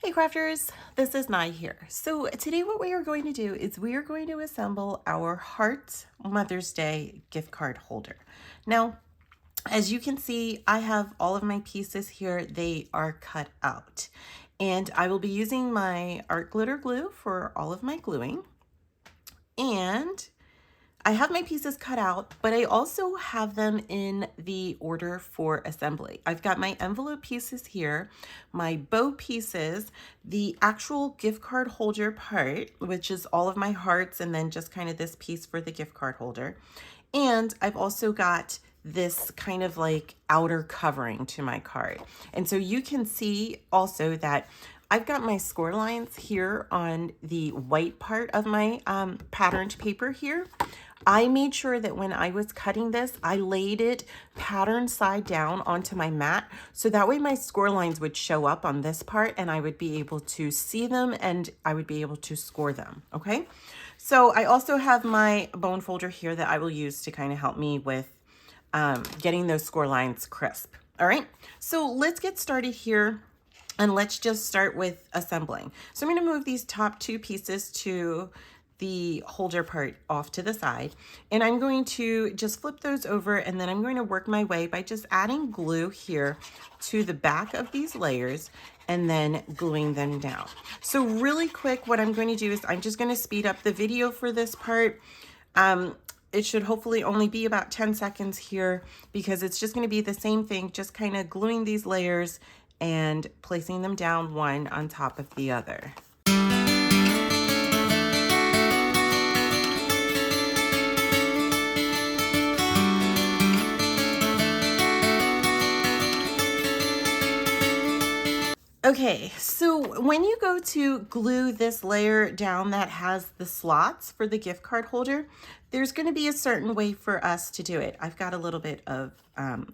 Hey crafters, this is Nye here. So today what we are going to do is we are going to assemble our Heart Mother's Day gift card holder. Now, as you can see, I have all of my pieces here. They are cut out. And I will be using my art glitter glue for all of my gluing. And I have my pieces cut out, but I also have them in the order for assembly. I've got my envelope pieces here, my bow pieces, the actual gift card holder part, which is all of my hearts, and then just kind of this piece for the gift card holder. And I've also got this kind of like outer covering to my card. And so you can see also that I've got my score lines here on the white part of my patterned paper here. I made sure that when I was cutting this, I laid it pattern side down onto my mat. So that way my score lines would show up on this part and I would be able to see them and I would be able to score them, okay? So I also have my bone folder here that I will use to kind of help me with getting those score lines crisp. All right, so let's get started here. And let's just start with assembling. So I'm going to move these top two pieces to the holder part off to the side. And I'm going to just flip those over and then I'm going to work my way by just adding glue here to the back of these layers and then gluing them down. So really quick, what I'm going to do is I'm just going to speed up the video for this part. It should hopefully only be about 10 seconds here because it's just going to be the same thing, just kind of gluing these layers and placing them down one on top of the other. Okay, so when you go to glue this layer down that has the slots for the gift card holder, there's going to be a certain way for us to do it. I've got a little bit of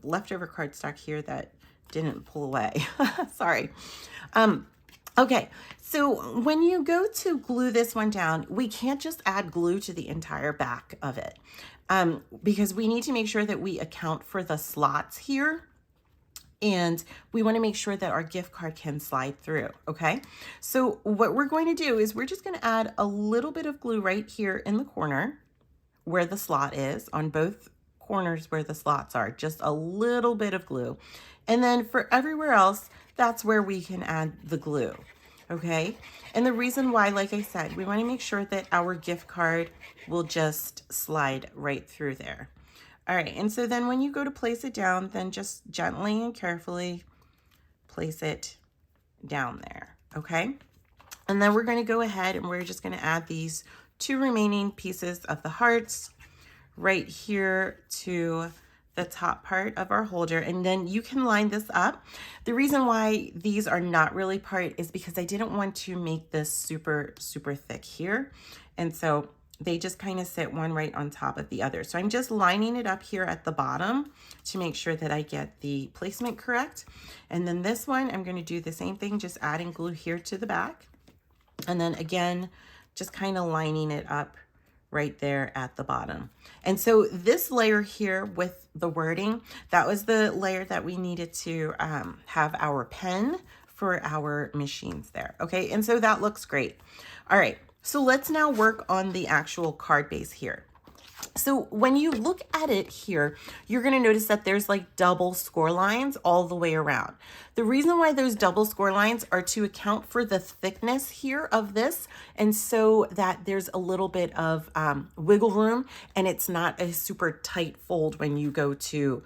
leftover cardstock here that didn't pull away. Sorry. Okay, so when you go to glue this one down, we can't just add glue to the entire back of it because we need to make sure that we account for the slots here. And we want to make sure that our gift card can slide through, okay? So what we're going to do is we're just going to add a little bit of glue right here in the corner where the slot is, on both corners where the slots are, just a little bit of glue. And then for everywhere else, that's where we can add the glue, okay? And the reason why, like I said, we want to make sure that our gift card will just slide right through there. All right, and so then when you go to place it down, then just gently and carefully place it down there, okay? And then we're going to go ahead and we're just going to add these two remaining pieces of the hearts right here to the top part of our holder, and then you can line this up. The reason why these are not really part is because I didn't want to make this super thick here, and so they just kind of sit one right on top of the other. So I'm just lining it up here at the bottom to make sure that I get the placement correct. And then this one, I'm going to do the same thing, just adding glue here to the back. And then again, just kind of lining it up right there at the bottom. And so this layer here with the wording, that was the layer that we needed to have our pen for our machines there. Okay, and so that looks great. All right. So let's now work on the actual card base here. So when you look at it here, you're going to notice that there's like double score lines all the way around. The reason why those double score lines are to account for the thickness here of this, and so that there's a little bit of wiggle room and it's not a super tight fold when you go to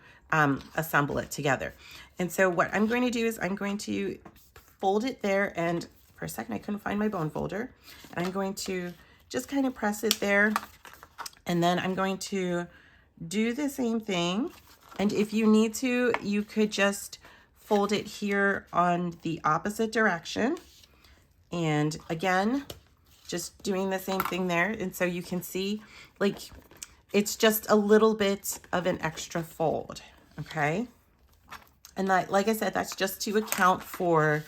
assemble it together. And so what I'm going to do is I'm going to fold it there, and for a second I couldn't find my bone folder, and I'm going to just kind of press it there, and then I'm going to do the same thing. And if you need to, you could just fold it here on the opposite direction, and again just doing the same thing there. And so you can see like it's just a little bit of an extra fold, okay? And that, like I said, that's just to account for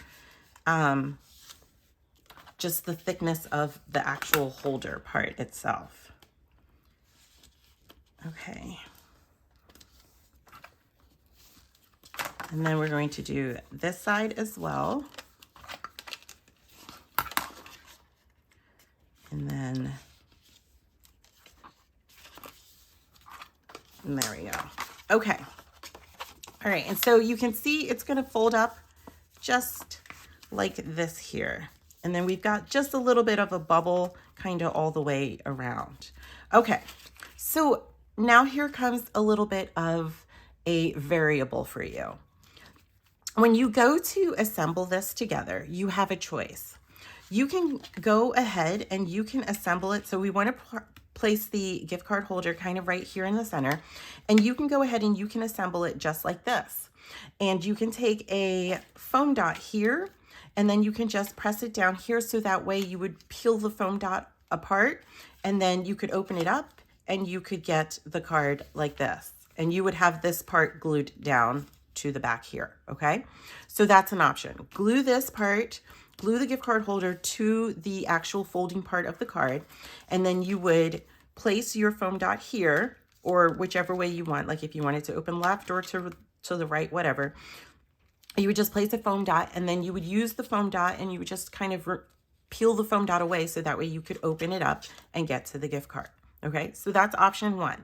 just the thickness of the actual holder part itself. Okay. And then we're going to do this side as well. then there we go. Okay. All right, and so you can see it's gonna fold up just like this here. And then we've got just a little bit of a bubble kind of all the way around. Okay, so now here comes a little bit of a variable for you. When you go to assemble this together, you have a choice. You can go ahead and you can assemble it. So we want to place the gift card holder kind of right here in the center, and you can go ahead and you can assemble it just like this. And you can take a foam dot here, and then you can just press it down here, so that way you would peel the foam dot apart, and then you could open it up and you could get the card like this, and you would have this part glued down to the back here. Okay, so that's an option. Glue this part, glue the gift card holder to the actual folding part of the card, and then you would place your foam dot here, or whichever way you want, like if you wanted to open left or to the right, whatever. You would just place a foam dot, and then you would use the foam dot and you would just kind of peel the foam dot away, so that way you could open it up and get to the gift card. Okay, so that's option one.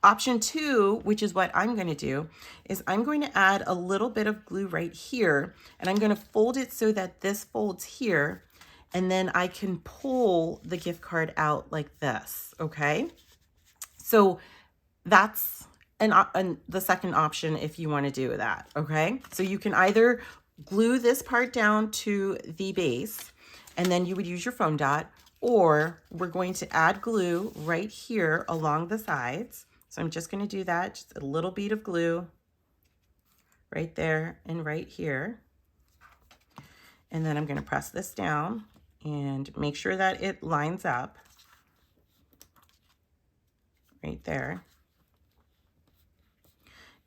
Option two, which is what I'm going to do, is I'm going to add a little bit of glue right here, and I'm going to fold it so that this folds here, and then I can pull the gift card out like this. Okay, so that's the second option if you want to do that. Okay, so you can either glue this part down to the base, and then you would use your foam dot, or we're going to add glue right here along the sides. So I'm just going to do that, just a little bead of glue right there and right here. And then I'm going to press this down and make sure that it lines up right there.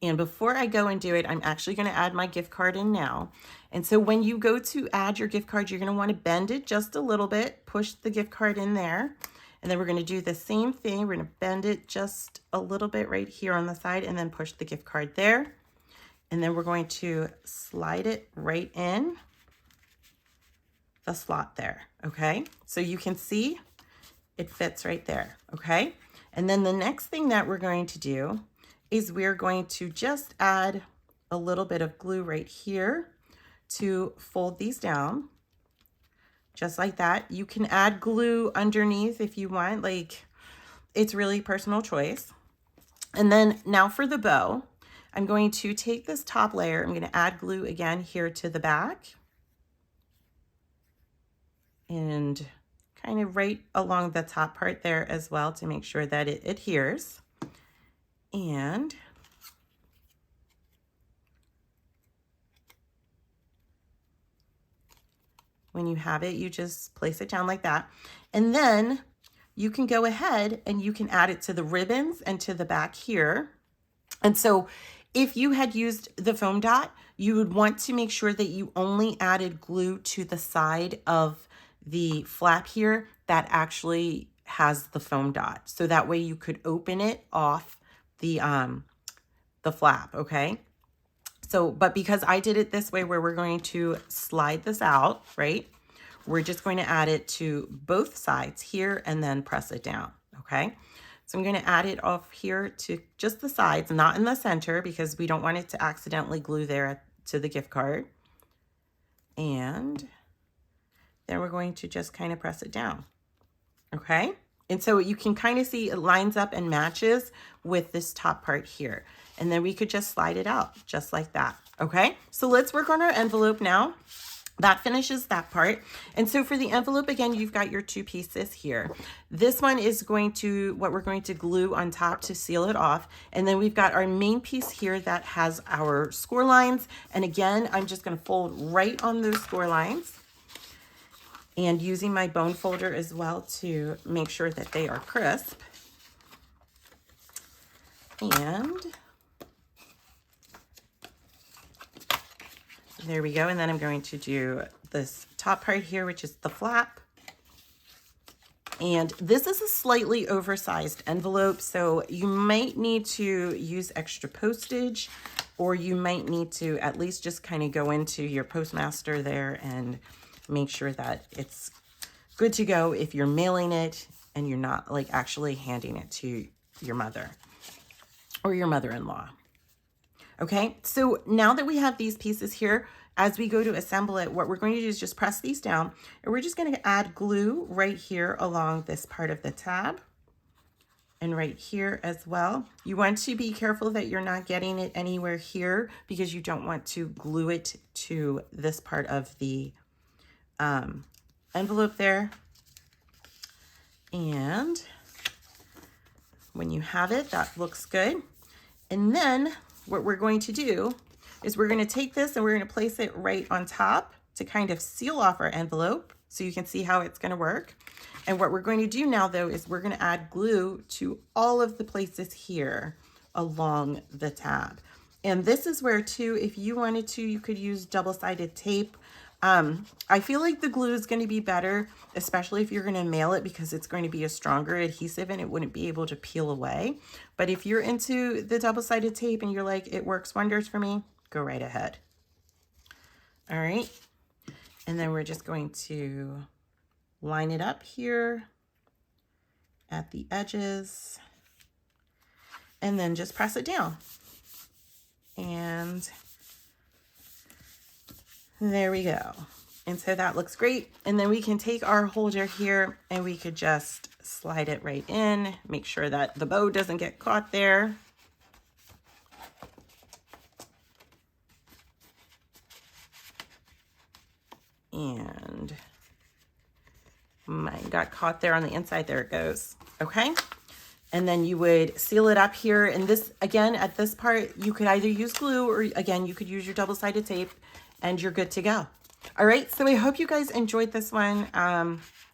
And before I go and do it, I'm actually going to add my gift card in now. And so when you go to add your gift card, you're going to want to bend it just a little bit, push the gift card in there. And then we're going to do the same thing. We're going to bend it just a little bit right here on the side, and then push the gift card there. And then we're going to slide it right in the slot there. Okay, so you can see it fits right there. Okay, and then the next thing that we're going to do is we're going to just add a little bit of glue right here to fold these down just like that. You can add glue underneath if you want, like it's really personal choice. And then now for the bow, I'm going to take this top layer, I'm going to add glue again here to the back and kind of right along the top part there as well to make sure that it adheres. And when you have it, you just place it down like that. And then you can go ahead and you can add it to the ribbons and to the back here. And so if you had used the foam dot, you would want to make sure that you only added glue to the side of the flap here that actually has the foam dot. So that way you could open it off the flap, okay? So, but because I did it this way where we're going to slide this out, right? We're just going to add it to both sides here and then press it down, okay? So I'm going to add it off here to just the sides, not in the center, because we don't want it to accidentally glue there to the gift card. And then we're going to just kind of press it down, okay? And so you can kind of see it lines up and matches with this top part here. And then we could just slide it out just like that, okay? So let's work on our envelope now. That finishes that part. And so for the envelope, again, you've got your two pieces here. This one is what we're going to glue on top to seal it off. And then we've got our main piece here that has our score lines. And again, I'm just going to fold right on those score lines, and using my bone folder as well to make sure that they are crisp. And there we go. And then I'm going to do this top part here, which is the flap. And this is a slightly oversized envelope, so you might need to use extra postage, or you might need to at least just kind of go into your postmaster there and make sure that it's good to go if you're mailing it and you're not like actually handing it to your mother or your mother-in-law. Okay, so now that we have these pieces here, as we go to assemble it, what we're going to do is just press these down, and we're just going to add glue right here along this part of the tab and right here as well. You want to be careful that you're not getting it anywhere here because you don't want to glue it to this part of the envelope there. And when you have it, that looks good. And then what we're going to do is we're going to take this and we're going to place it right on top to kind of seal off our envelope so you can see how it's going to work. And what we're going to do now, though, is we're going to add glue to all of the places here along the tab. And this is where, too, if you wanted to, you could use double-sided tape. I feel like the glue is going to be better, especially if you're going to mail it, because it's going to be a stronger adhesive and it wouldn't be able to peel away. But if you're into the double-sided tape and you're like, it works wonders for me, go right ahead. All right. And then we're just going to line it up here at the edges and then just press it down. And there we go. And so that looks great. And then we can take our holder here and we could just slide it right in, make sure that the bow doesn't get caught there. And mine got caught there on the inside. There it goes. Okay. And then you would seal it up here. And this, again, at this part, you could either use glue or, again, you could use your double-sided tape and you're good to go. All right. So I hope you guys enjoyed this one.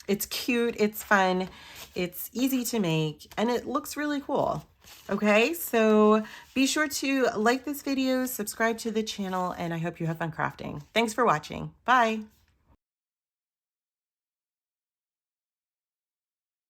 It's cute. It's fun. It's easy to make and it looks really cool. Okay. So be sure to like this video, subscribe to the channel, and I hope you have fun crafting. Thanks for watching. Bye.